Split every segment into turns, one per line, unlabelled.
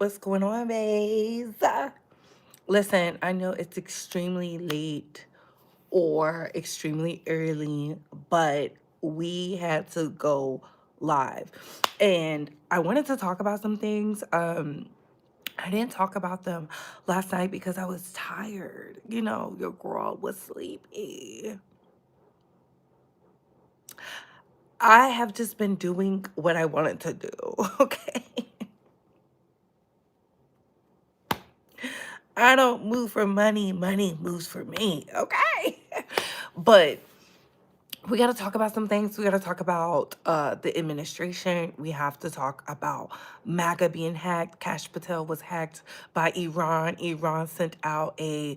What's going on, babes? Listen, I know it's extremely late or extremely early, but we had to go live. And I wanted to talk about some things. I didn't talk about them last night because I was tired. You know, your girl was sleepy. I have just been doing what I wanted to do, okay? I don't move for money, money moves for me, okay? But we got to talk about some things. We got to talk about the administration. We have to talk about MAGA being hacked. Cash Patel was hacked by Iran. Iran sent out a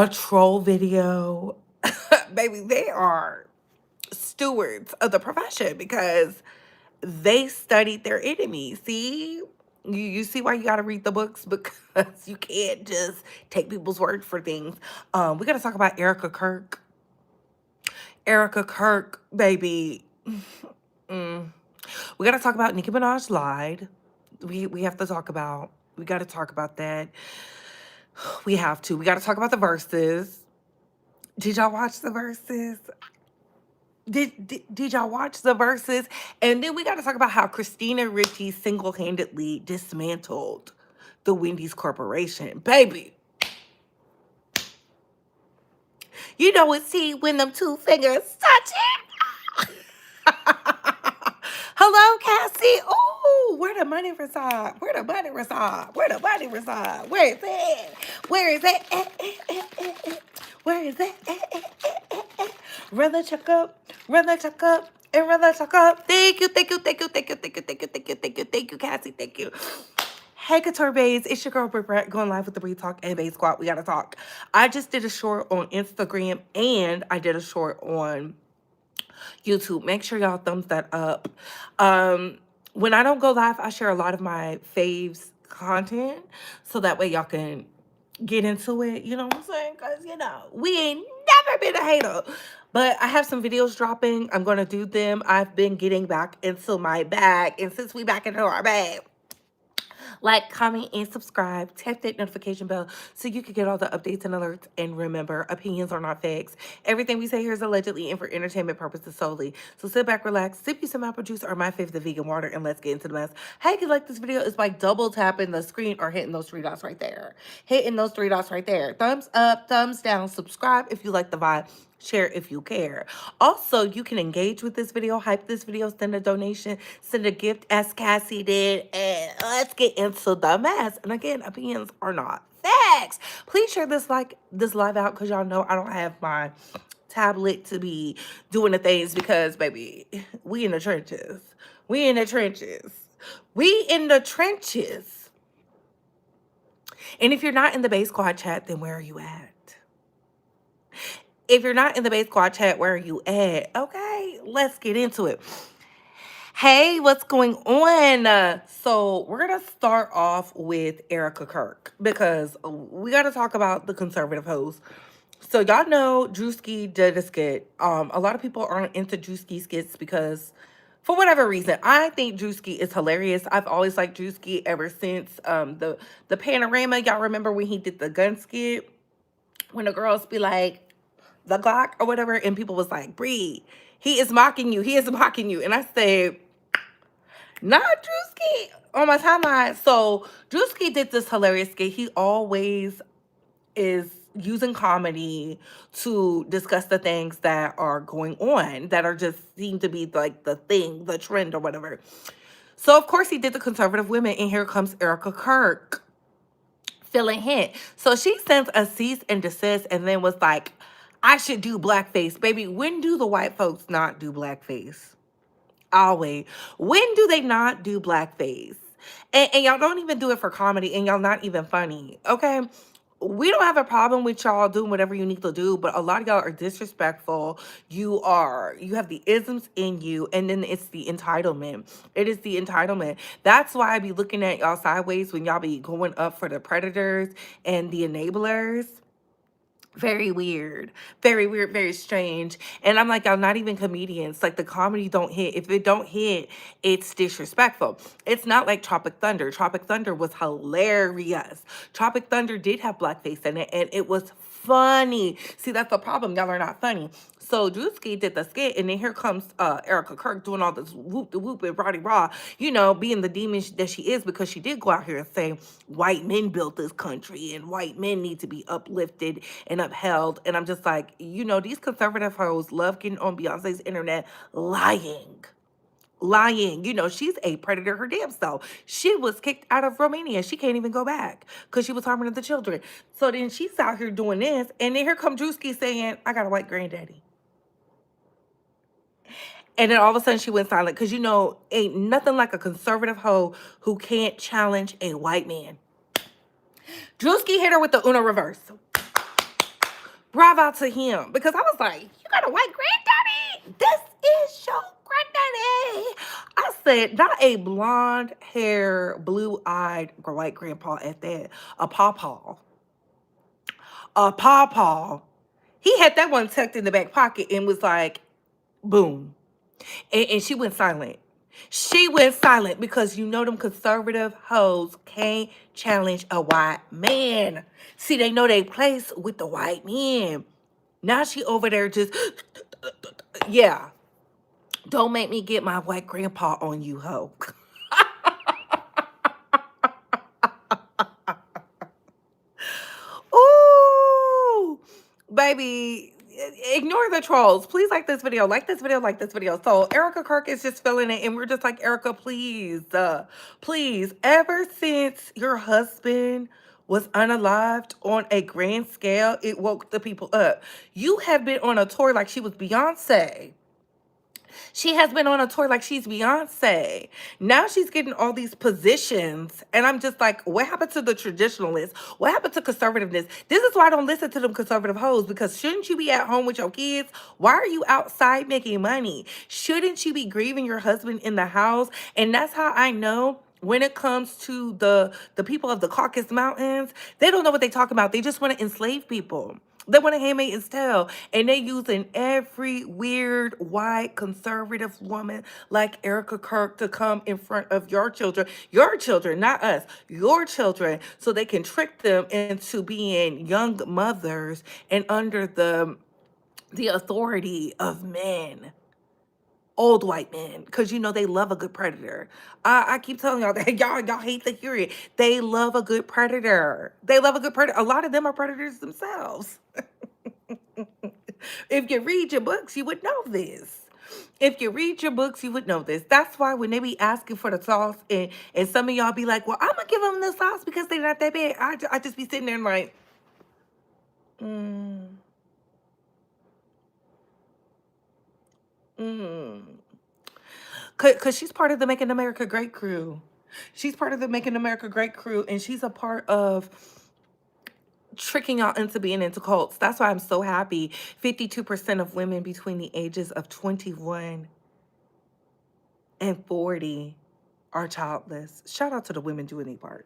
troll video. Baby, they are stewards of the profession because they studied their enemies. See? You see why you got to read the books because you can't just take people's word for things. We got to talk about Erica Kirk. Erica Kirk, baby. Mm. We got to talk about Nicki Minaj lied. We have to talk about. We got to talk about that. We have to. We got to talk about the verses. Did y'all watch the verses? Did y'all watch the verses? And then we got to talk about how Christina Ricci single-handedly dismantled the Wendy's Corporation. Baby, you know what? See, when them two fingers touch it. Hello, Cassie. Oh, where the money reside? Where the money reside? Where the money reside? Where is it? Where is it? Where is it? Run the check up. Run the check up. And run the check up. Thank you, thank you, thank you, thank you, thank you, thank you, thank you, thank you, thank you, Cassie. Thank you. Hey, Couture Babes, it's your girl, Britt Brett, going live with the Bree Talk and Babe Squad. We gotta talk. I just did a short on Instagram and I did a short on YouTube. Make sure y'all thumbs that up. When I don't go live, I share a lot of my faves content so that way y'all can get into it. You know what I'm saying? Because, you know, we ain't never been a hater. But I have some videos dropping. I'm going to do them. I've been getting back into my bag. And since we back into our bag, like, comment, and subscribe. Tap that notification bell so you can get all the updates and alerts. And remember, opinions are not facts. Everything we say here is allegedly and for entertainment purposes solely. So sit back, relax, sip you some apple juice or my favorite, the vegan water, and let's get into the mess. How you can like this video is by double tapping the screen or hitting those three dots right there. Hitting those three dots right there. Thumbs up, thumbs down, subscribe if you like the vibe. Share if you care. Also, you can engage with this video, hype this video, send a donation, send a gift as Cassie did, and let's get into the mess. And again, opinions are not facts. Please share this live out because y'all know I don't have my tablet to be doing the things because, baby, we in the trenches. We in the trenches. We in the trenches. And if you're not in the Base Squad chat, then where are you at? If you're not in the Base Squad chat, where are you at? Okay, let's get into it. Hey, what's going on? So we're going to start off with Erica Kirk because we got to talk about the conservative host. So y'all know Drewski did a skit. A lot of people aren't into Drewski skits because for whatever reason, I think Drewski is hilarious. I've always liked Drewski ever since the panorama. Y'all remember when he did the gun skit? When the girls be like, the Glock or whatever, and people was like, Bree, he is mocking you. He is mocking you. And I said, not Drewski on my timeline. So Drewski did this hilarious skit. He always is using comedy to discuss the things that are going on that are just seem to be like the thing, the trend or whatever. So of course he did the conservative women, and here comes Erica Kirk feeling hit. So she sends a cease and desist and then was like, I should do blackface. Baby, when do the white folks not do blackface? Always. When do they not do blackface? And y'all don't even do it for comedy, and y'all not even funny, okay? We don't have a problem with y'all doing whatever you need to do, but a lot of y'all are disrespectful. You have the isms in you, and then it's the entitlement. It is the entitlement. That's why I be looking at y'all sideways when y'all be going up for the predators and the enablers. Very weird. Very weird, very strange. And I'm like, y'all not even comedians. Like the comedy don't hit. If it don't hit, it's disrespectful. It's not like Tropic Thunder. Tropic Thunder was hilarious. Tropic Thunder did have blackface in it and it was funny. See, that's the problem. Y'all are not funny. So Drewski did the skit, and then here comes Erica Kirk doing all this whoop de whoop and roddy rah, being the demon that she is, because she did go out here and say white men built this country and white men need to be uplifted and upheld. And I'm just like, these conservative hoes love getting on Beyonce's internet lying. Lying. She's a predator her damn self. She was kicked out of Romania. She can't even go back because she was harming the children. So then she's out here doing this, and then here come Drewski saying, I got a white granddaddy. And then all of a sudden she went silent because, ain't nothing like a conservative hoe who can't challenge a white man. Drewski hit her with the Uno reverse. Bravo to him, because I was like, you got a white granddaddy? This is your granddaddy. I said, not a blonde hair, blue-eyed white grandpa at that. A pawpaw. A pawpaw. He had that one tucked in the back pocket and was like, boom. And she went silent. She went silent because them conservative hoes can't challenge a white man. See, they know they place with the white men. Now she over there just, yeah. Don't make me get my white grandpa on you, hoe. Ooh, baby. Ignore the trolls. Please like this video. Like this video. Like this video. So Erica Kirk is just feeling it. And we're just like, Erica, please. Please. Ever since your husband was unalived on a grand scale, it woke the people up. You have been on a tour like she was Beyonce. She has been on a tour like she's Beyonce. Now she's getting all these positions. And I'm just like, what happened to the traditionalists? What happened to conservativeness? This is why I don't listen to them conservative hoes, because shouldn't you be at home with your kids? Why are you outside making money? Shouldn't you be grieving your husband in the house? And that's how I know when it comes to the people of the Caucasus Mountains, they don't know what they talk about. They just want to enslave people. They want to handmaid's tale, and they using every weird white conservative woman like Erica Kirk to come in front of your children, not us, your children, so they can trick them into being young mothers and under the authority of men. Old white men, because they love a good predator. I keep telling y'all that y'all hate to hear it. They love a good predator. They love a good predator. A lot of them are predators themselves. If you read your books, you would know this. If you read your books, you would know this. That's why when they be asking for the sauce, and some of y'all be like, well, I'm gonna give them the sauce because they're not that bad. I just be sitting there and like, mm, mm. Because she's part of the Making America Great crew. She's part of the Making America Great crew, and she's a part of tricking y'all into being into cults. That's why I'm so happy. 52% of women between the ages of 21 and 40 are childless. Shout out to the women doing their part.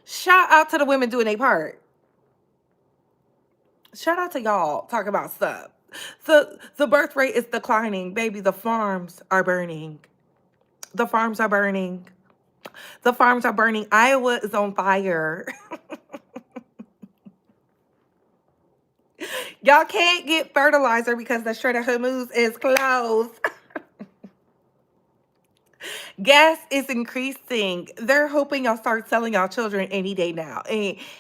Shout out to the women doing their part. Shout out to y'all talking about stuff. The birth rate is declining, baby. The farms are burning. The farms are burning. The farms are burning. Iowa is on fire. Y'all can't get fertilizer because the Strait of Hormuz is closed. Gas is increasing. They're hoping y'all start selling y'all children any day now.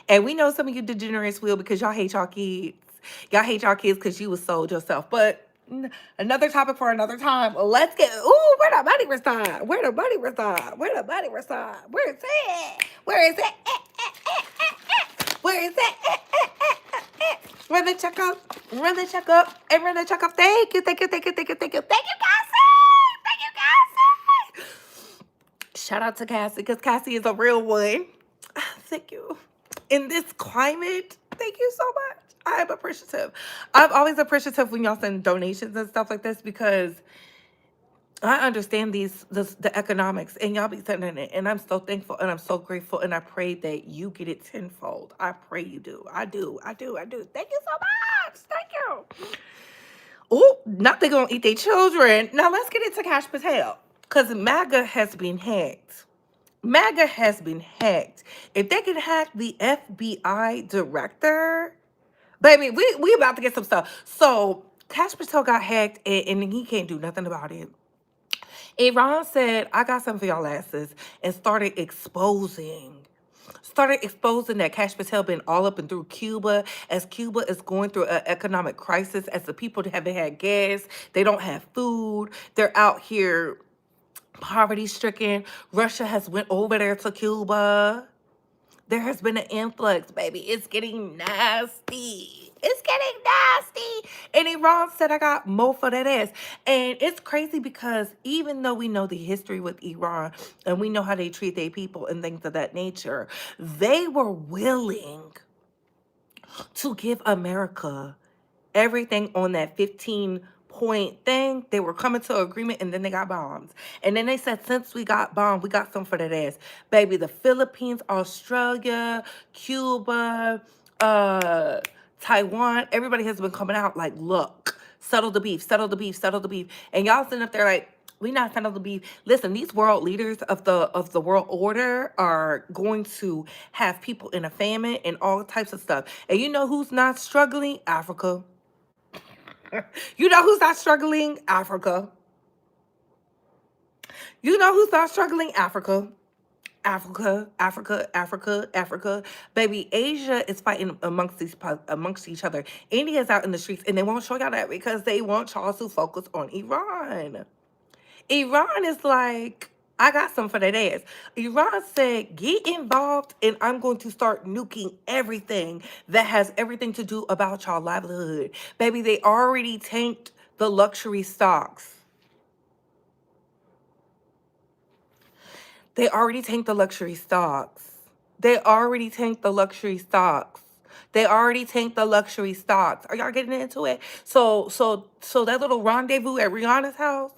And we know some of you degenerates will, because y'all hate y'all kids. Y'all hate y'all kids because you was sold yourself. But another topic for another time. Let's get, ooh, where the money reside? Where the money reside? Where the money reside? Where is it? Where is it? Where is it? Run the checkup. Run the checkup. And run the checkup. Thank you. Thank you. Thank you. Thank you. Thank you. Thank you, Cassie. Thank you, Cassie. Shout out to Cassie, because Cassie is a real one. Thank you. In this climate, thank you so much. I'm appreciative. I'm always appreciative when y'all send donations and stuff like this, because I understand the economics, and y'all be sitting in it, and I'm so thankful and I'm so grateful, and I pray that you get it tenfold. I pray you do. I do. I do. I do. Thank you so much. Thank you. Oh, not they gonna eat their children. Now let's get into Cash Patel, because MAGA has been hacked. MAGA has been hacked. If they can hack the FBI director, baby, we about to get some stuff. So Cash Patel got hacked, and he can't do nothing about it. Iran said, I got something for y'all asses, and started exposing that Cash Patel been all up and through Cuba, as Cuba is going through an economic crisis, as the people haven't had gas, they don't have food, they're out here poverty stricken. Russia has went over there to Cuba. There has been an influx, baby. It's getting nasty. It's getting nasty. And Iran said, I got more for that ass. And it's crazy because even though we know the history with Iran and we know how they treat their people and things of that nature, they were willing to give America everything on that 15-point thing. They were coming to an agreement, and then they got bombs. And then they said, since we got bombed, we got some for that ass. Baby, the Philippines, Australia, Cuba, Taiwan, everybody has been coming out like, look, settle the beef, settle the beef, settle the beef. And y'all sitting up there like, we not settle the beef. Listen, these world leaders of the world order are going to have people in a famine and all types of stuff. And you know who's not struggling? Africa. You know who's not struggling? Africa. You know who's not struggling? Africa. Africa, Africa, Africa, Africa. Baby, Asia is fighting amongst each other. India's out in the streets, and they won't show y'all that because they want y'all to focus on Iran. Iran is like, I got some for that ass. Iran said, get involved, and I'm going to start nuking everything that has everything to do about y'all livelihood. Baby, they already tanked the luxury stocks. They already tanked the luxury stocks. They already tanked the luxury stocks. They already tanked the luxury stocks. Are y'all getting into it? So that little rendezvous at Rihanna's house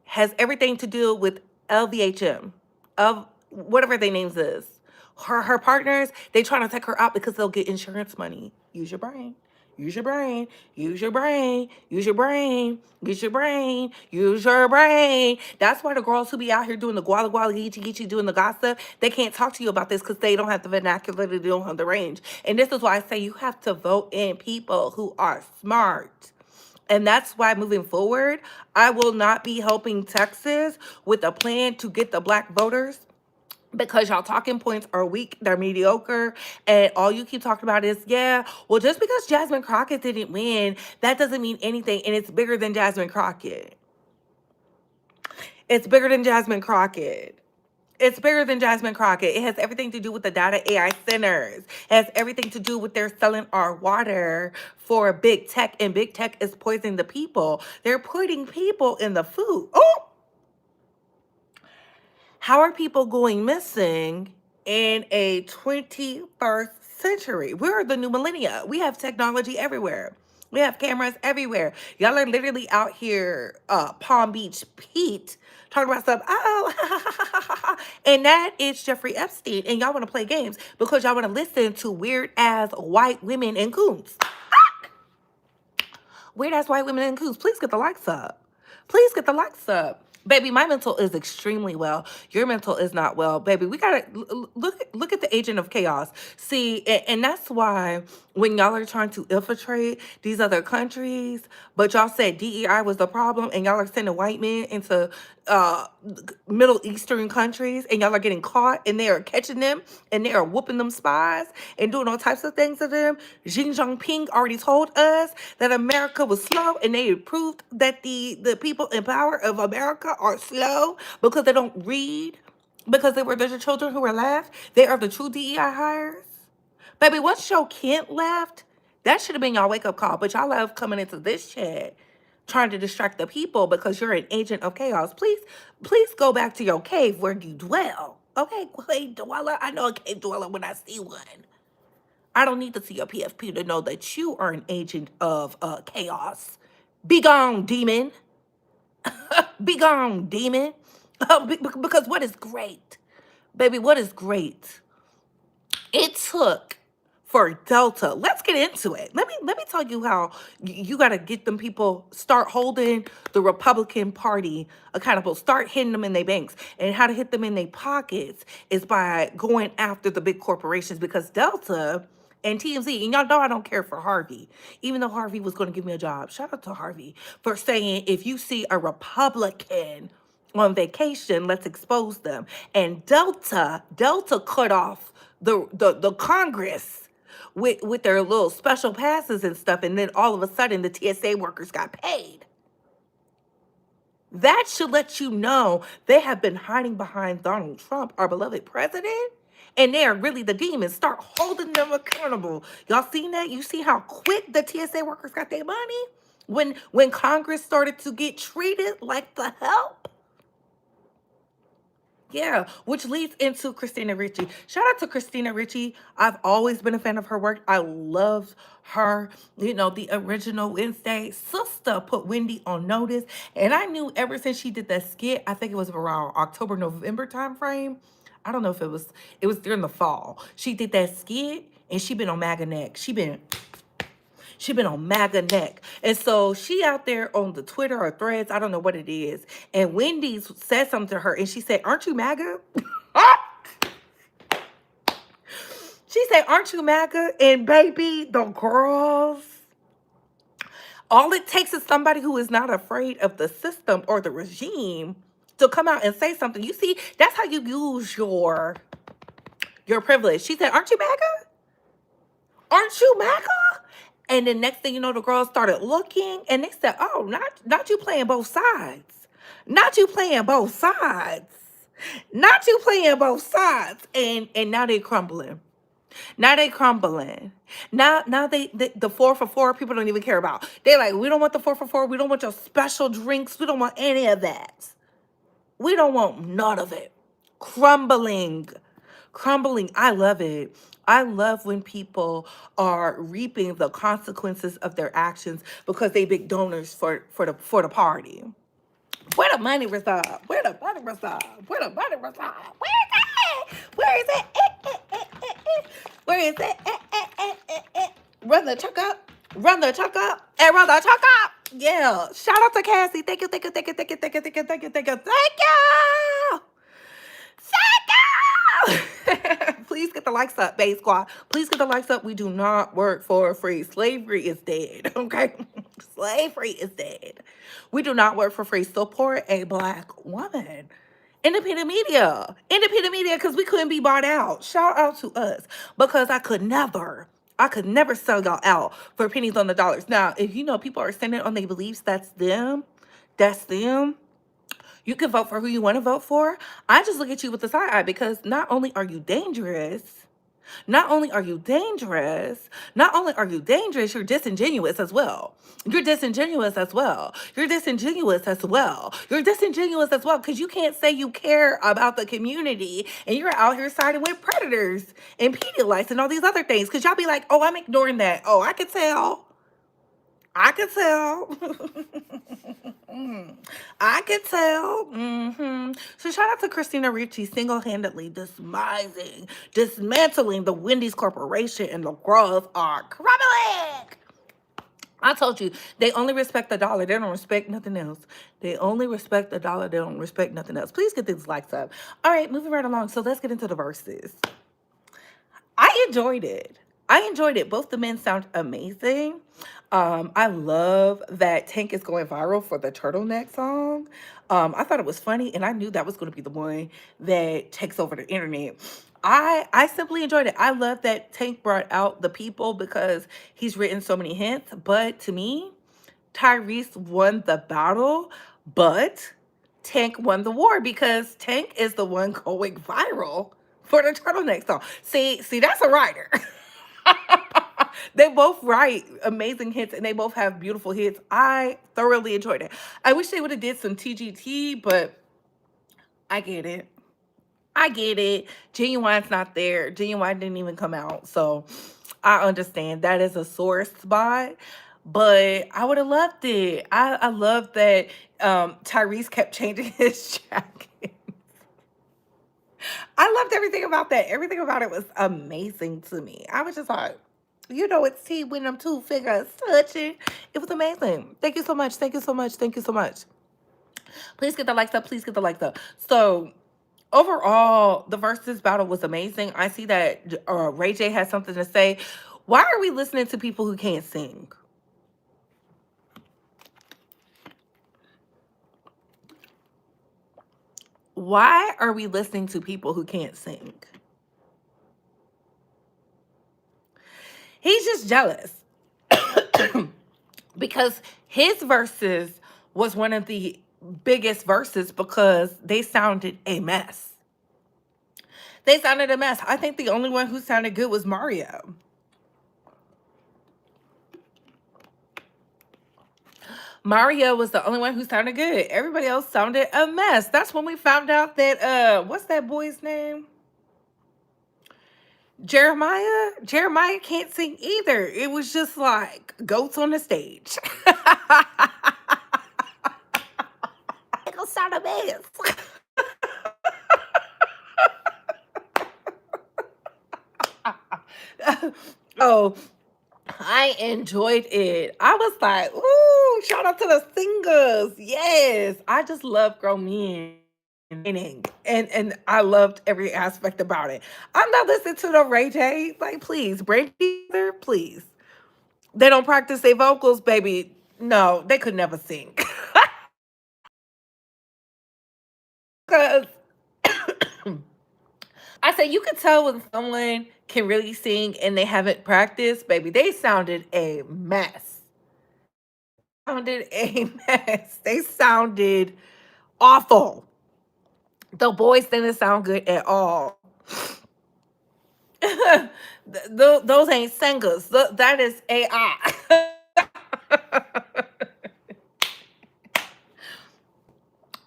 has everything to do with LVHM, of whatever their names is. Her partners, they trying to take her out because they'll get insurance money. Use your brain. Use your brain. Use your brain. Use your brain. Use your brain. Use your brain. That's why the girls who be out here doing the guala guala geechi geechi doing the gossip, they can't talk to you about this because they don't have the vernacular, they don't have the range. And this is why I say you have to vote in people who are smart. And that's why moving forward, I will not be helping Texas with a plan to get the black voters because y'all talking points are weak, they're mediocre, and all you keep talking about is, yeah, well, just because Jasmine Crockett didn't win, that doesn't mean anything, and it's bigger than Jasmine Crockett. It's bigger than Jasmine Crockett. It's bigger than Jasmine Crockett. It has everything to do with the data AI centers. It has everything to do with their selling our water for big tech, and big tech is poisoning the people. They're putting people in the food. Oh, how are people going missing in a 21st century? We're the new millennia. We have technology everywhere. We have cameras everywhere. Y'all are literally out here, Palm Beach Pete, talking about stuff. Oh, and that is Jeffrey Epstein. And y'all want to play games because y'all want to listen to weird ass white women and coons. Weird ass white women and coons. Please get the likes up. Please get the likes up. Baby, my mental is extremely well. Your mental is not well. Baby, we gotta look at the agent of chaos. See, and that's why when y'all are trying to infiltrate these other countries, but y'all said DEI was the problem, and y'all are sending white men into uh Middle Eastern countries, and y'all are getting caught, and they are catching them, and they are whooping them spies and doing all types of things to them. Xi Jinping already told us that America was slow, and they proved that the people in power of America are slow because they don't read, because they were the children who were left. They are the true DEI hires. Baby, once your kid left, that should have been y'all wake up call. But y'all love coming into this chat trying to distract the people because you're an agent of chaos. Please go back to your cave where you dwell. Okay, cave dweller. I know a cave dweller when I see one. I don't need to see a PFP to know that you are an agent of chaos. Be gone, demon. Be gone, demon. Because what is great, baby, what is great? It took for Delta. Let's get into it. Let me tell you how you got to get them people start holding the Republican Party accountable. Start hitting them in their banks, and how to hit them in their pockets is by going after the big corporations because Delta and TMZ, and y'all know I don't care for Harvey, even though Harvey was going to give me a job. Shout out to Harvey for saying if you see a Republican on vacation, let's expose them. And Delta cut off the Congress with their little special passes and stuff, and then all of a sudden the TSA workers got paid. That should let you know they have been hiding behind Donald Trump, our beloved president, and they are really the demons. Start holding them accountable. Y'all seen that? You see how quick the TSA workers got their money when Congress started to get treated like the help? Yeah, which leads into Christina Ricci. Shout out to Christina Ricci. I've always been a fan of her work. I loved her, the original Wednesday. Sister put Wendy on notice. And I knew ever since she did that skit, I think it was around October, November time frame. I don't know if it was during the fall. She did that skit and she been on MAGA neck. She been on MAGA neck. And so she out there on the Twitter or threads, I don't know what it is. And Wendy said something to her and she said, "Aren't you MAGA?" She said, "Aren't you MAGA?" And baby, the girls, all it takes is somebody who is not afraid of the system or the regime to come out and say something. You see, that's how you use your privilege. She said, "Aren't you MAGA? Aren't you MAGA?" And then next thing you know, the girls started looking and they said, "Oh, not you playing both sides. Not you playing both sides. Not you playing both sides." And now they crumbling. Now they crumbling. Now the 4 for 4 people don't even care about. They're like, "We don't want the 4 for 4. We don't want your special drinks. We don't want any of that. We don't want none of it." Crumbling. Crumbling. I love it. I love when people are reaping the consequences of their actions because they big donors for the party. Where the money reside? Where the money reside? Where the money reside? Where is it? Where is it? Where is it? Run the truck up. Run the truck up. And run the truck up. Yeah. Shout out to Cassie. Thank you, thank you, thank you, thank you, thank you, thank you, thank you, thank you, thank you. Please get the likes up, Bay Squad. Please get the likes up. We do not work for free. Slavery is dead, okay? Slavery is dead. We do not work for free. Support a Black woman. Independent media, because we couldn't be bought out. Shout out to us, because I could never sell y'all out for pennies on the dollars. Now, if people are standing on their beliefs, that's them. That's them. You can vote for who you want to vote for. I just look at you with the side eye because not only are you dangerous, you're disingenuous as well. You're disingenuous as well. You're disingenuous as well. You're disingenuous as well because you can't say you care about the community and you're out here siding with predators and Pedialytes and all these other things because y'all be like, "Oh, I'm ignoring that. Oh, I can tell. I can tell." I can tell. So shout out to Christina Ricci single-handedly dismantling the Wendy's Corporation, and the girls are crumbling. I told you, they only respect the dollar. They don't respect nothing else. They only respect the dollar. They don't respect nothing else. Please get these likes up. All right, moving right along. So let's get into the verses. I enjoyed it. Both the men sound amazing. I love that Tank is going viral for the turtleneck song. I thought it was funny, and I knew that was going to be the one that takes over the internet. I simply enjoyed it. I love that Tank brought out the people because he's written so many hits. But to me, Tyrese won the battle, but Tank won the war because Tank is the one going viral for the turtleneck song. See, that's a writer. They both write amazing hits and they both have beautiful hits. I thoroughly enjoyed it. I wish they would have did some TGT, but I get it. Genuine's not there. Genuine didn't even come out. So I understand that is a sore spot. but I would have loved it. I loved that Tyrese kept changing his jacket. I loved everything about that. Everything about it was amazing to me. I was just like, you know, it's T when them two figures touching. It was amazing. Thank you so much. Thank you so much. Thank you so much. Please get the likes up. Please get the likes up. So overall, the versus battle was amazing. I see that Ray J has something to say. Why are we listening to people who can't sing? Why are we listening to people who can't sing? He's just jealous because his verses was one of the biggest verses because they sounded a mess. They sounded a mess. I think the only one who sounded good was Mario. Mario was the only one who sounded good. Everybody else sounded a mess. That's when we found out that what's that boy's name? Jeremiah. Jeremiah can't sing either. It was just like goats on the stage. It gonna sound a mess. Oh, I enjoyed it. I was like, ooh, shout out to the singers. Yes. I just love grown men singing. And I loved every aspect about it. I'm not listening to the Ray J. Like, please, Brandy, please. They don't practice their vocals, baby. No, they could never sing. Because I say you could tell when someone can really sing and they haven't practiced, baby. They sounded a mess. Sounded a mess. They sounded awful. The boys didn't sound good at all. Those ain't singers. That is AI.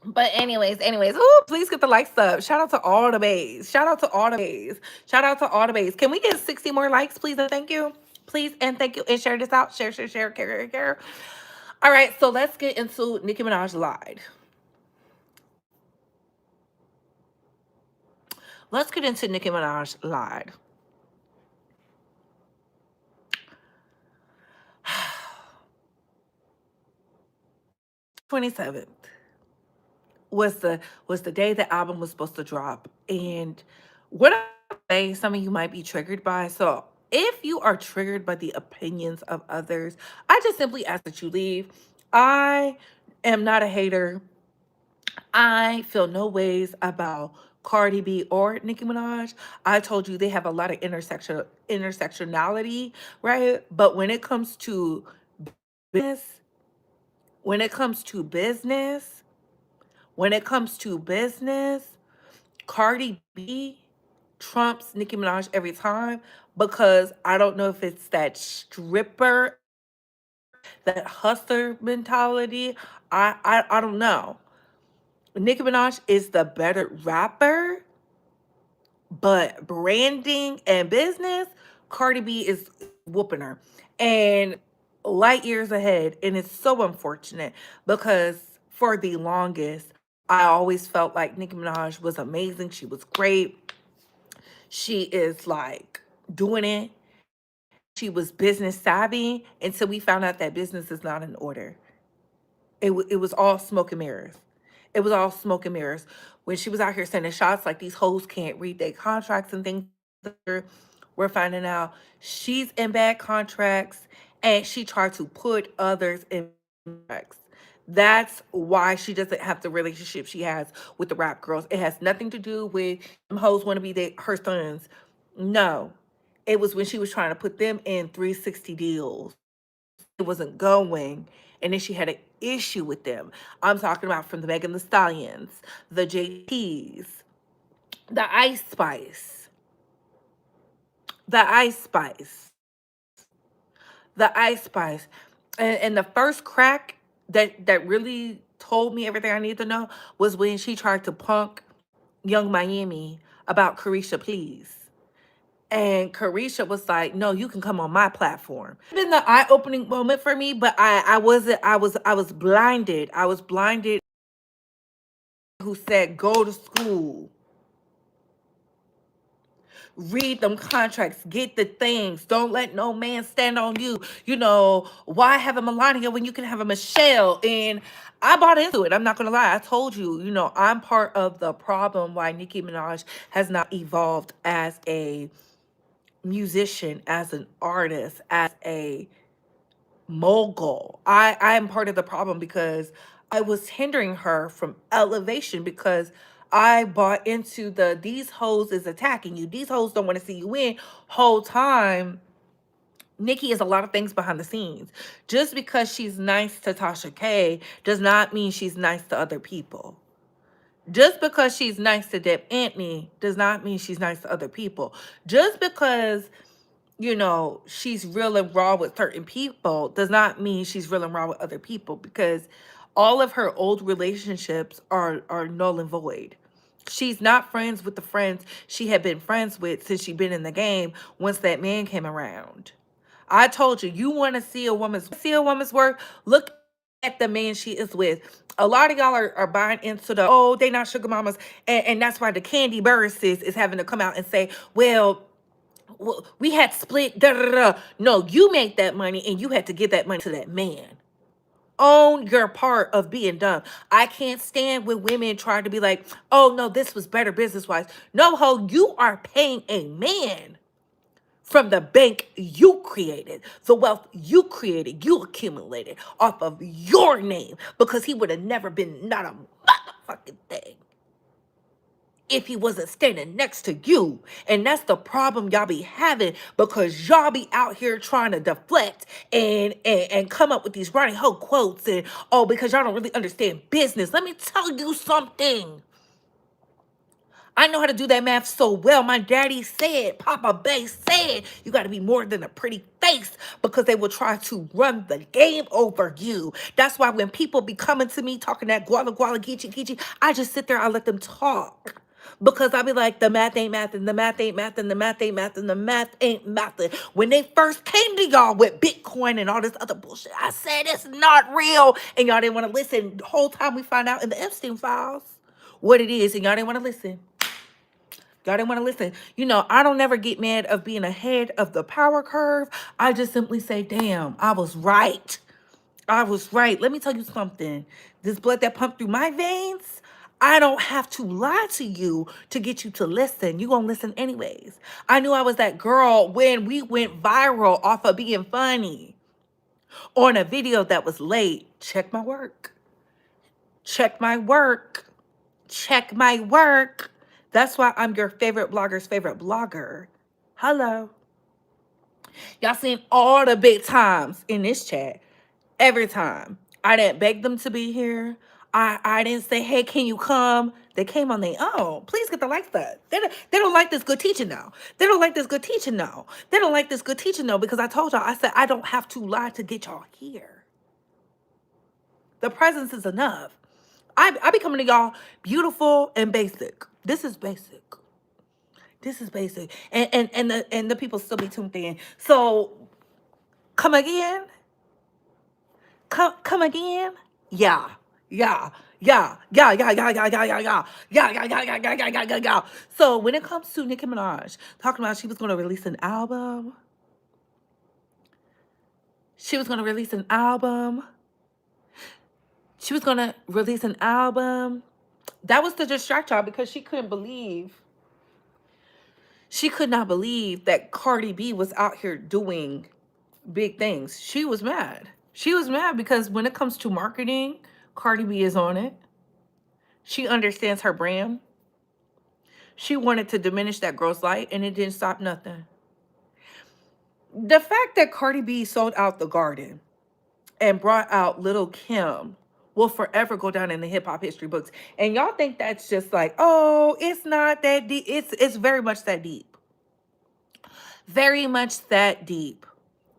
But anyways, ooh, please get the likes up. Shout out to all the bays. Shout out to all the bays. Shout out to all the bays. Can we get 60 more likes, please? And thank you. Please and thank you. And share this out. Share, care. All right, so let's get into Nicki Minaj lied. Let's get into Nicki Minaj lied. 27th was the day the album was supposed to drop. And what I say some of you might be triggered by. So if you are triggered by the opinions of others, I just simply ask that you leave. I am not a hater. I feel no ways about Cardi B or Nicki Minaj. I told you they have a lot of intersectionality, right? But business, when it comes to business, when it comes to business, Cardi B trumps Nicki Minaj every time because I don't know if it's that stripper, that hustler mentality. I don't know. Nicki Minaj is the better rapper, but branding and business, Cardi B is whooping her. And light years ahead. And it's so unfortunate because for the longest, I always felt like Nicki Minaj was amazing. She was great. She is like doing it. She was business savvy until we found out that business is not in order. It was all smoke and mirrors. It was all smoke and mirrors. When she was out here sending shots like these hoes can't read their contracts and things, we're finding out she's in bad contracts and she tried to put others in contracts. That's why she doesn't have the relationship she has with the rap girls. It has nothing to do with them hoes want to be her sons. No, it was when she was trying to put them in 360 deals. It wasn't going, and then she had an issue with them. I'm talking about from the Megan Thee Stallions, the JTs, the Ice Spice, the Ice Spice, the Ice Spice. And the first crack that really told me everything I needed to know was when she tried to punk Young Miami about Carisha Please. And Carisha was like, no, you can come on my platform. It's been the eye-opening moment for me, but I was blinded. I was blinded. Who said go to school, read them contracts, get the things, don't let no man stand on you. Why have a Melania when you can have a Michelle? And I bought into it. I'm not gonna lie. I told you, I'm part of the problem why Nicki Minaj has not evolved as a musician, as an artist, as a mogul. I am part of the problem because I was hindering her from elevation because I bought into these hoes is attacking you. These hoes don't want to see you win. Whole time, Nikki is a lot of things behind the scenes. Just because she's nice to Tasha K does not mean she's nice to other people. Just because she's nice to Deb Antony does not mean she's nice to other people. Just because she's real and raw with certain people does not mean she's real and raw with other people, because all of her old relationships are null and void. She's not friends with the friends she had been friends with since she'd been in the game once that man came around. I told you, you want to see a woman's work, look at the man she is with. A lot of y'all are buying into they not sugar mamas, and that's why the Candy Burris is having to come out and say, well, we had split, da, da, da. No, you made that money and you had to give that money to that man. Own your part of being dumb. I can't stand when women try to be like, oh no, this was better business wise. No, ho, you are paying a man from the bank you created, the wealth you created, you accumulated off of your name, because he would have never been not a motherfucking thing if he wasn't standing next to you. And that's the problem y'all be having, because y'all be out here trying to deflect and come up with these Ronnie Ho quotes and, oh, because y'all don't really understand business. Let me tell you something. I know how to do that math so well. My daddy said, Papa Bay said, you got to be more than a pretty face, because they will try to run the game over you. That's why when people be coming to me talking that guala guala geechi geechi, I just sit there, I let them talk. Because I be like, the math ain't math, and the math ain't math, and the math ain't math, and the math ain't math. When they first came to y'all with Bitcoin and all this other bullshit, I said it's not real. And y'all didn't want to listen. The whole time we find out in the Epstein files what it is, and y'all didn't want to listen. Y'all didn't want to listen. I don't never get mad of being ahead of the power curve. I just simply say, damn, I was right. I was right. Let me tell you something. This blood that pumped through my veins, I don't have to lie to you to get you to listen. You gonna listen anyways. I knew I was that girl when we went viral off of being funny on a video that was late. Check my work. Check my work. Check my work. That's why I'm your favorite blogger's favorite blogger. Hello. Y'all seen all the big times in this chat. Every time. I didn't beg them to be here. I didn't say, hey, can you come? They came on their own. Please get the likes up. They don't like this good teaching now. They don't like this good teaching now. They don't like this good teaching now, because I told y'all, I said, I don't have to lie to get y'all here. The presence is enough. I be coming to y'all beautiful and basic. This is basic. This is basic. And the people still be tuned in. So come again? Come again? Yeah. Yeah. Yeah. Yeah. Yeah. Yeah. Yeah. Yeah. Yeah. Yeah. Yeah. Yeah. Yeah. Yeah. Yeah. Yeah. Yeah. Yeah. Yeah. So when it comes to Nicki Minaj talking about she was going to release an album. She was going to release an album. She was going to release an album. That was to distract y'all, because she couldn't believe. She could not believe that Cardi B was out here doing big things. She was mad. She was mad because when it comes to marketing, Cardi B is on it. She understands her brand. She wanted to diminish that girl's light, and it didn't stop nothing. The fact that Cardi B sold out the garden and brought out Lil' Kim will forever go down in the hip-hop history books. And y'all think that's just like, oh, it's not that deep. It's very much that deep. Very much that deep.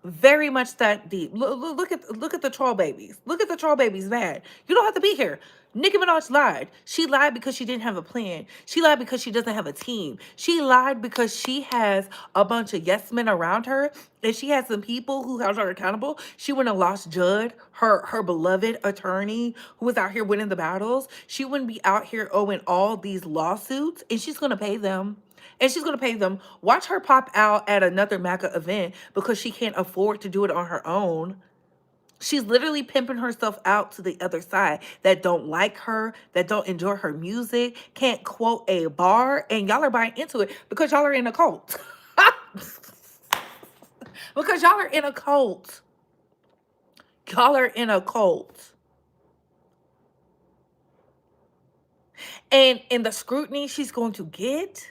Very much that deep. Look at the troll babies. Look at the troll babies mad. You don't have to be here. Nicki Minaj lied. She lied because she didn't have a plan. She lied because she doesn't have a team. She lied because she has a bunch of yes men around her, and she has some people who held her accountable. She wouldn't have lost Judd, her beloved attorney who was out here winning the battles. She wouldn't be out here owing all these lawsuits, and she's gonna pay them. And she's going to pay them. Watch her pop out at another MAGA event because she can't afford to do it on her own. She's literally pimping herself out to the other side that don't like her, that don't enjoy her music, can't quote a bar, and y'all are buying into it because y'all are in a cult. Because y'all are in a cult. Y'all are in a cult. And in the scrutiny she's going to get,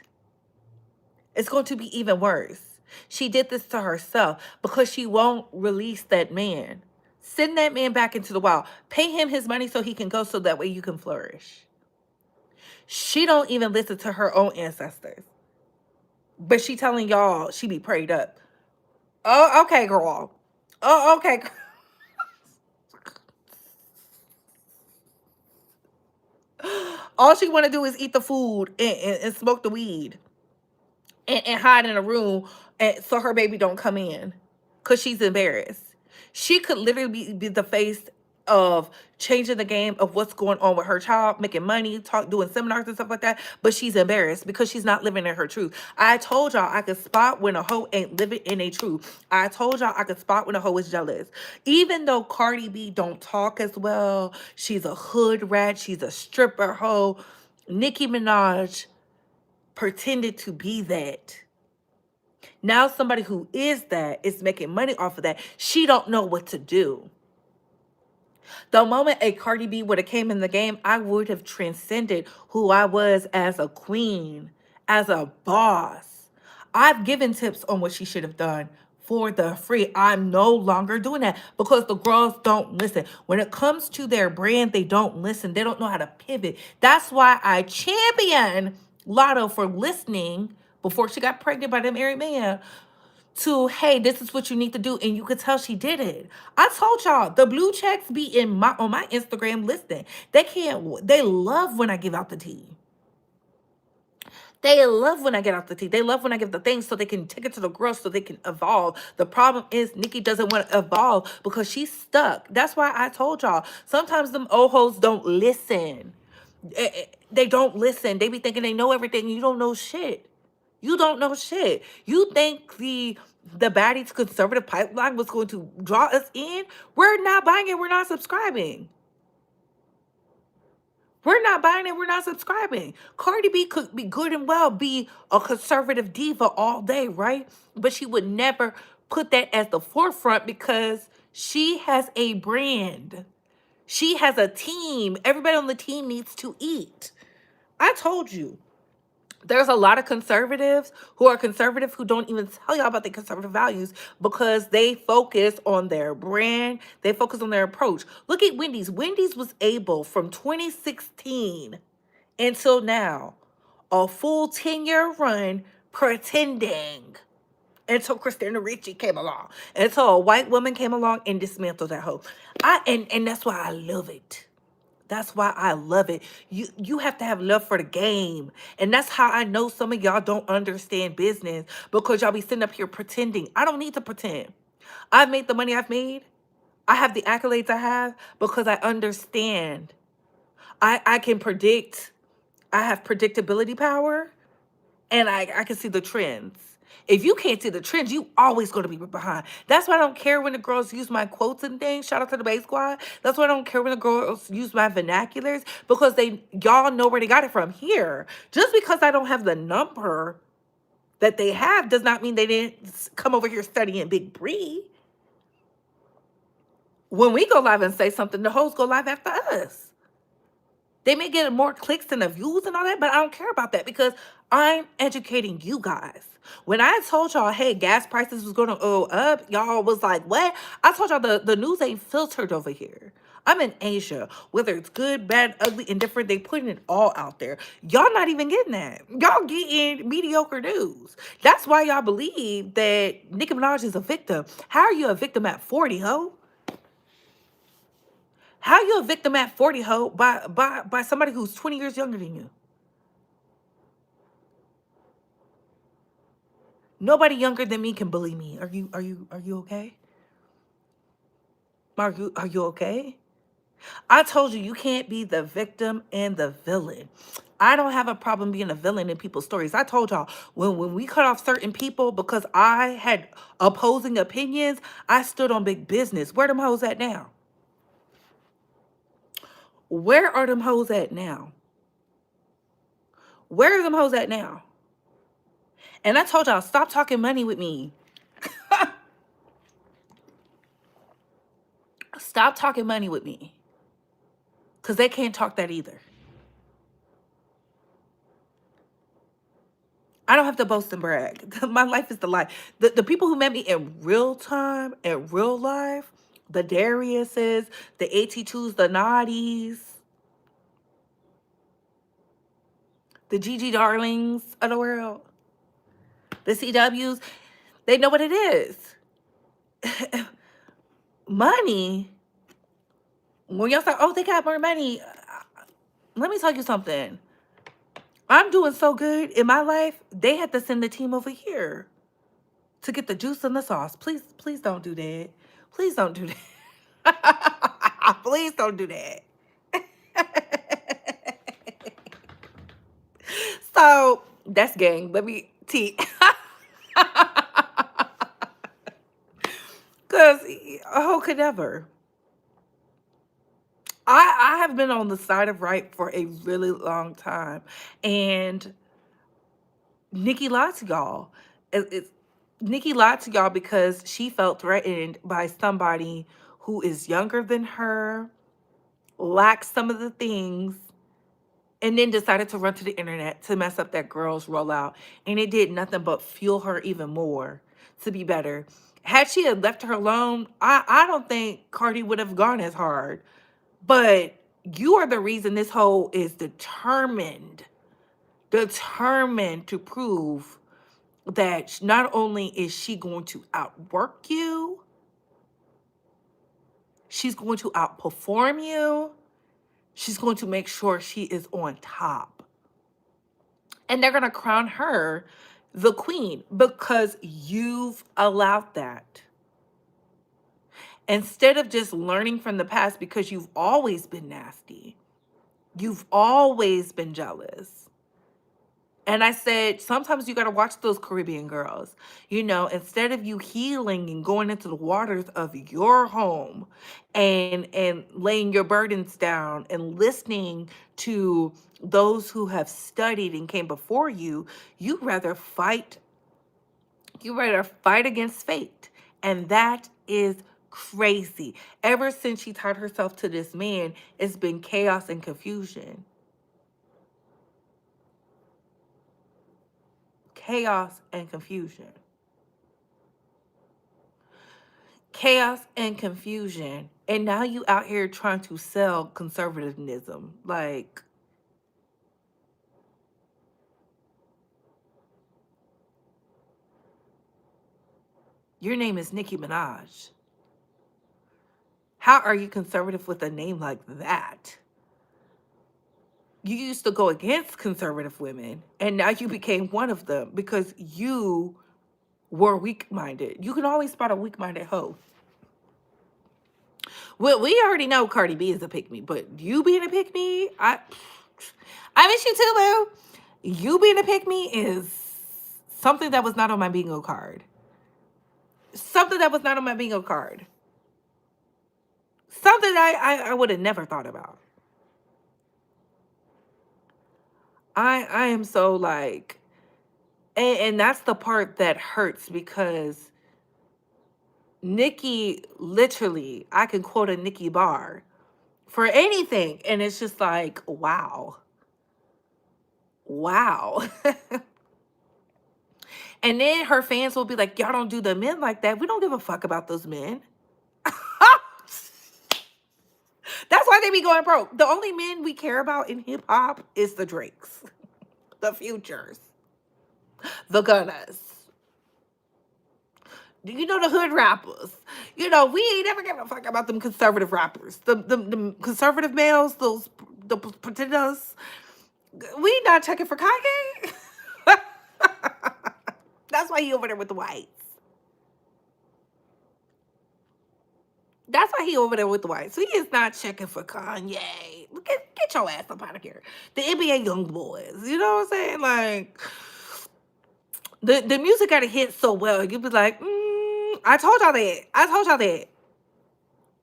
it's going to be even worse. She did this to herself because she won't release that man. Send that man back into the wild. Pay him his money so he can go so that way you can flourish. She don't even listen to her own ancestors. But she telling y'all she be prayed up. Oh, okay, girl. Oh, okay. All she want to do is eat the food and smoke the weed. And hide in a room so her baby don't come in because she's embarrassed. She could literally be the face of changing the game of what's going on with her child, making money, doing seminars and stuff like that, but she's embarrassed because she's not living in her truth. I told y'all I could spot when a hoe ain't living in a truth. I told y'all I could spot when a hoe is jealous. Even though Cardi B don't talk as well, she's a hood rat, she's a stripper hoe, Nicki Minaj pretended to be that. Now somebody who is that is making money off of that. She don't know what to do. The moment a Cardi B would have came in the game, I would have transcended who I was as a queen, as a boss. I've given tips on what she should have done for the free. I'm no longer doing that because the girls don't listen. When it comes to their brand, they don't listen. They don't know how to pivot. That's why I champion Lotto for listening before she got pregnant by the married man to, hey, this is what you need to do. And you could tell she did it. I told y'all the blue checks be on my Instagram listing. They love when I give out the tea. They love when I get out the tea. They love when I give the things so they can take it to the girls so they can evolve. The problem is Nicki doesn't want to evolve because she's stuck. That's why I told y'all. Sometimes them old hoes don't listen. They don't listen. They be thinking they know everything. You don't know shit. You don't know shit. You think the baddies conservative pipeline was going to draw us in? We're not buying it. We're not subscribing. We're not buying it. We're not subscribing. Cardi B could be good and well be a conservative diva all day, right? But she would never put that as the forefront because she has a brand. She has a team. Everybody on the team needs to eat. I told you. There's a lot of conservatives who are conservative who don't even tell y'all about their conservative values because they focus on their brand. They focus on their approach. Look at Wendy's. Wendy's was able from 2016 until now, a full 10-year run pretending until Christina Ricci came along. Until a white woman came along and dismantled that hoe. And that's why I love it. That's why I love it. You have to have love for the game. And that's how I know some of y'all don't understand business because y'all be sitting up here pretending. I don't need to pretend. I've made the money I've made. I have the accolades I have because I understand. I can predict. I have predictability power and I can see the trends. If you can't see the trends, you always going to be behind. That's why I don't care when the girls use my quotes and things. Shout out to the Bay Squad. That's why I don't care when the girls use my vernaculars because y'all know where they got it from. Here, just because I don't have the number that they have does not mean they didn't come over here studying Big Bree. When we go live and say something, the hoes go live after us. They may get more clicks than the views and all that, but I don't care about that because I'm educating you guys. When I told y'all, hey, gas prices was going to go up, y'all was like, what? I told y'all the news ain't filtered over here. I'm in Asia. Whether it's good, bad, ugly, indifferent, they putting it all out there. Y'all not even getting that. Y'all getting mediocre news. That's why y'all believe that Nicki Minaj is a victim. How are you a victim at 40, ho? How you a victim at 40, ho, by somebody who's 20 years younger than you? Nobody younger than me can bully me. Are you okay? Are you okay? I told you can't be the victim and the villain. I don't have a problem being a villain in people's stories. I told y'all when we cut off certain people because I had opposing opinions, I stood on big business. Where them hoes at now? Where are them hoes at now? Where are them hoes at now? And I told y'all, stop talking money with me. Stop talking money with me. Because they can't talk that either. I don't have to boast and brag. My life is the life. The people who met me in real time, in real life, the Dariuses, the AT2s, the Naughties, the Gigi Darlings of the world, the CWs, they know what it is. Money. When y'all say, oh, they got more money. Let me tell you something. I'm doing so good in my life, they had to send the team over here to get the juice and the sauce. Please, please don't do that. Please don't do that. Please don't do that. So that's gang. Let me tea. Because who could ever? I have been on the side of right for a really long time. And Nikki lied to y'all. Nikki lied to y'all because she felt threatened by somebody who is younger than her, lacks some of the things, and then decided to run to the internet to mess up that girl's rollout. And it did nothing but fuel her even more to be better. Had she had left her alone, I don't think Cardi would have gone as hard. But you are the reason this hoe is determined to prove that not only is she going to outwork you, she's going to outperform you. She's going to make sure she is on top. And they're going to crown her the queen because you've allowed that. Instead of just learning from the past because you've always been nasty. You've always been jealous. And I said, sometimes you got to watch those Caribbean girls. You know, instead of you healing and going into the waters of your home and laying your burdens down and listening to those who have studied and came before you, you rather fight against fate. And that is crazy. Ever since she tied herself to this man, it's been chaos and confusion. Chaos and confusion. Chaos and confusion. And now you out here trying to sell conservatism. Like, your name is Nicki Minaj. How are you conservative with a name like that? You used to go against conservative women, and now you became one of them because you were weak-minded. You can always spot a weak-minded hoe. Well, we already know Cardi B is a pick-me, but you being a pick-me, I miss you too, boo. You being a pick-me is something that was not on my bingo card. Something that was not on my bingo card. Something I would have never thought about. I am so like, and that's the part that hurts because Nicki, literally, I can quote a Nicki bar for anything. And it's just like, wow. Wow. And then her fans will be like, y'all don't do the men like that. We don't give a fuck about those men. be going broke. The only men we care about in hip hop is the Drakes, the Futures, the Gunners. You know, the hood rappers. You know, we ain't never give a fuck about them conservative rappers. The conservative males, those the pretenders. We not checking for Kanye. That's why he over there with the whites. That's why he over there with the whites. So he is not checking for Kanye. Get your ass up out of here. The NBA young boys. You know what I'm saying? Like, the music got to hit so well. You'd be like, I told y'all that. I told y'all that.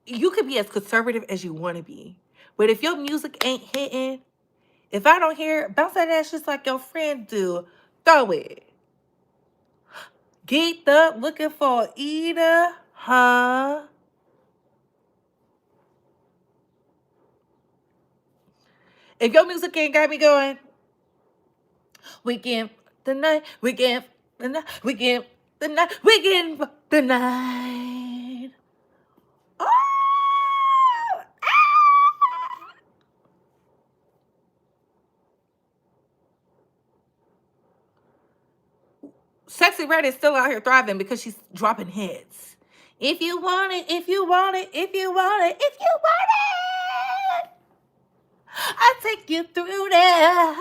You could be as conservative as you want to be. But if your music ain't hitting, if I don't hear it, bounce that ass just like your friend do. Throw it. Geeked up looking for a eater, huh? If your music ain't got me going, we give the night, we give the night, we give the night, we give the night. Oh! Ah! Sexy Red is still out here thriving because she's dropping hits. If you want it, if you want it, if you want it, if you want it, I'll take you through there.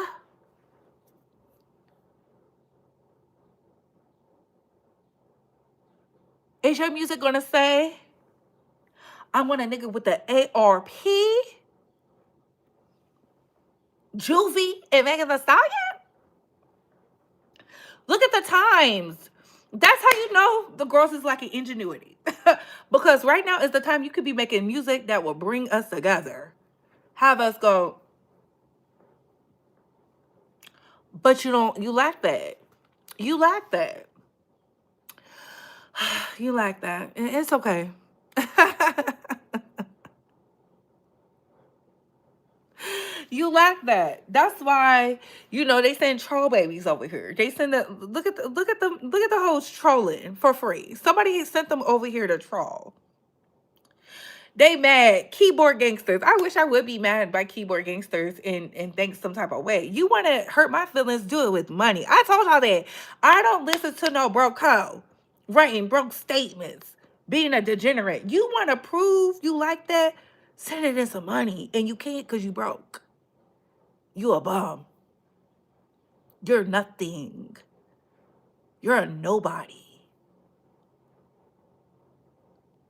Is your music gonna say, I want a nigga with the ARP, Juvie, and Megan Thee Stallion? Look at the times. That's how you know the girls is lacking ingenuity. Because right now is the time you could be making music that will bring us together. Have us go, but you lack that. You lack that. You lack that. It's okay. You lack that. That's why, they send troll babies over here. They send look at the hoes trolling for free. Somebody sent them over here to troll. They mad. Keyboard gangsters. I wish I would be mad by keyboard gangsters and think some type of way. You want to hurt my feelings, do it with money. I told y'all that. I don't listen to no broke hoe writing broke statements, being a degenerate. You want to prove you like that? Send it in some money. And you can't because you broke. You a bum. You're nothing. You're a nobody.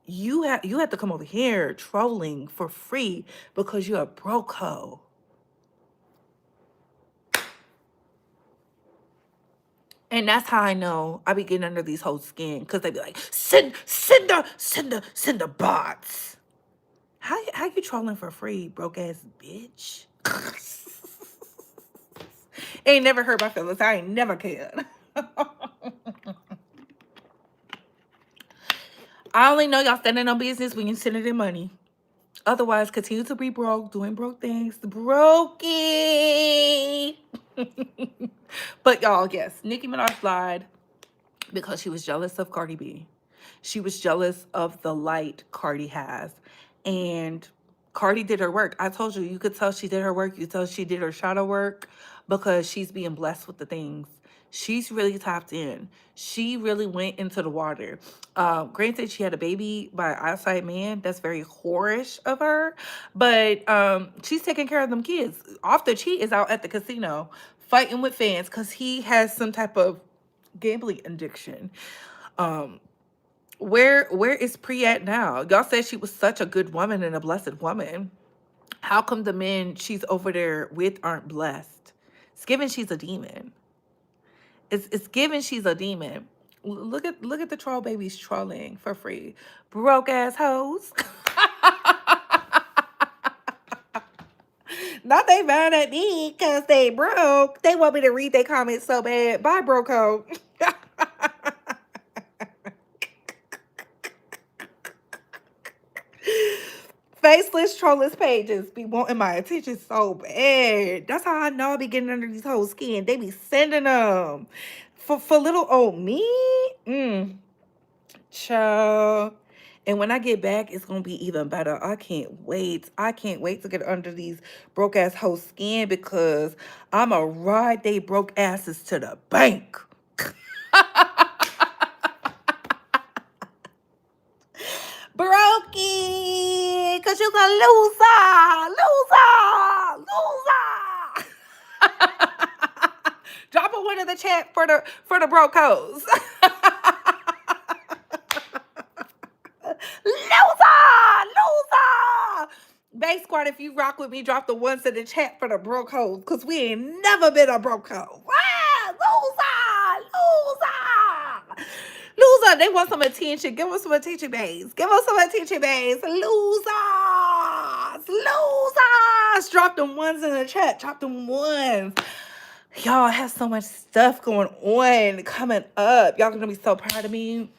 You have to come over here trolling for free because you're a broke hoe. And that's how I know I be getting under these hoes' skin, because they be like, send the bots. How you trolling for free, broke ass bitch? Ain't never hurt my feelings. I ain't never cared. I only know y'all standing on business when you sending in money. Otherwise, continue to be broke, doing broke things. Brokey. But y'all, yes, Nicki Minaj lied because she was jealous of Cardi B. She was jealous of the light Cardi has. And Cardi did her work. I told you, you could tell she did her work. You could tell she did her shadow work because she's being blessed with the things. She's really tapped in. She really went into the water. Granted, she had a baby by an outside man. That's very whorish of her. But she's taking care of them kids. Off the cheat is out at the casino fighting with fans because he has some type of gambling addiction. Where is Pri at now? Y'all said she was such a good woman and a blessed woman. How come the men she's over there with aren't blessed? It's given she's a demon. It's given she's a demon. Look at the troll babies trolling for free. Broke ass hoes. Not they mad at me because they broke. They want me to read their comments so bad. Bye, broke hoe. Faceless, trollless pages be wanting my attention so bad. That's how I know I be getting under these hoes' skin. They be sending them. For little old me? Child. And when I get back, it's gonna be even better. I can't wait. I can't wait to get under these broke ass hoes skin because I'ma ride they broke asses to the bank. Brokey, cause you's a loser, loser. Drop a one in the chat for the broke hoes. Loser! Bay Squad, if you rock with me, drop the ones in the chat for the broke hoes, because we ain't never been a broke hoe. Ah, loser! Loser! Loser! They want some attention. Give us some attention, babes. Give us some attention, babes. Losers! Losers! Drop them ones in the chat. Drop them ones. Y'all, I have so much stuff going on coming up. Y'all gonna be so proud of me.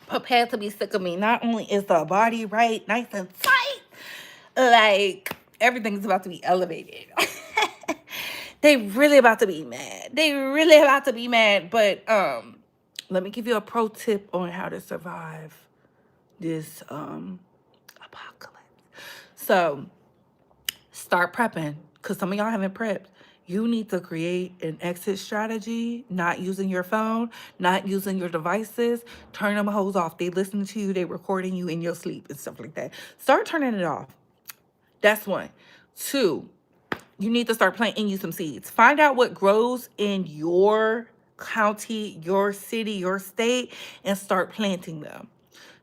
Prepared to be sick of me. Not only is the body right, nice and tight, like everything's about to be elevated. They really about to be mad. They really about to be mad. But let me give you a pro tip on how to survive this apocalypse. So start prepping, because some of y'all haven't prepped. You need to create an exit strategy, not using your phone, not using your devices. Turn them hoes off. They listening to you. They recording you in your sleep and stuff like that. Start turning it off. That's one. Two, you need to start planting you some seeds. Find out what grows in your county, your city, your state, and start planting them.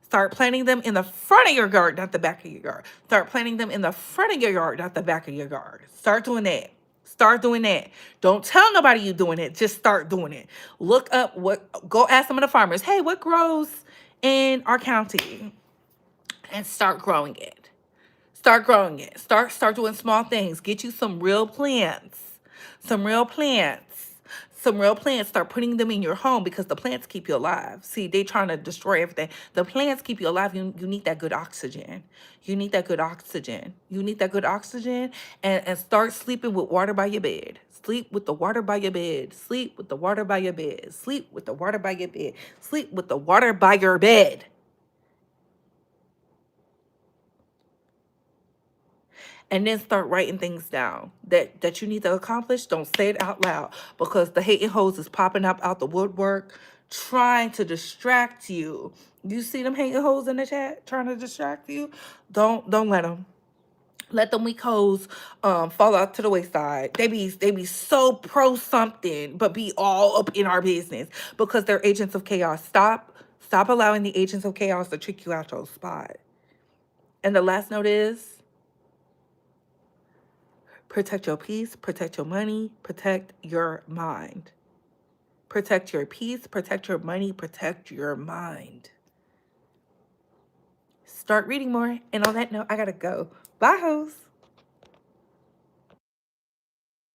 Start planting them in the front of your yard, not the back of your yard. Start planting them in the front of your yard, not the back of your yard. Start doing that. Start doing that. Don't tell nobody you're doing it. Just start doing it. Look up go ask some of the farmers, hey, what grows in our county? And start growing it. Start growing it. Start doing small things. Get you some real plants. Some real plants. Some real plants. Start putting them in your home, because the plants keep you alive. See, they trying to destroy everything. The plants keep you alive. You need that good oxygen. You need that good oxygen. You need that good oxygen. And start sleeping with water by your bed. Sleep with the water by your bed. Sleep with the water by your bed. Sleep with the water by your bed. Sleep with the water by your bed. And then start writing things down that you need to accomplish. Don't say it out loud, because the hating hoes is popping up out the woodwork trying to distract you. You see them hating hoes in the chat trying to distract you? Don't let them. Let them weak hoes fall out to the wayside. They be so pro something, but be all up in our business because they're agents of chaos. Stop allowing the agents of chaos to trick you out your spot. And the last note is, protect your peace, protect your money, protect your mind. Protect your peace, protect your money, protect your mind. Start reading more. And on that note, I gotta go. Bye, hoes.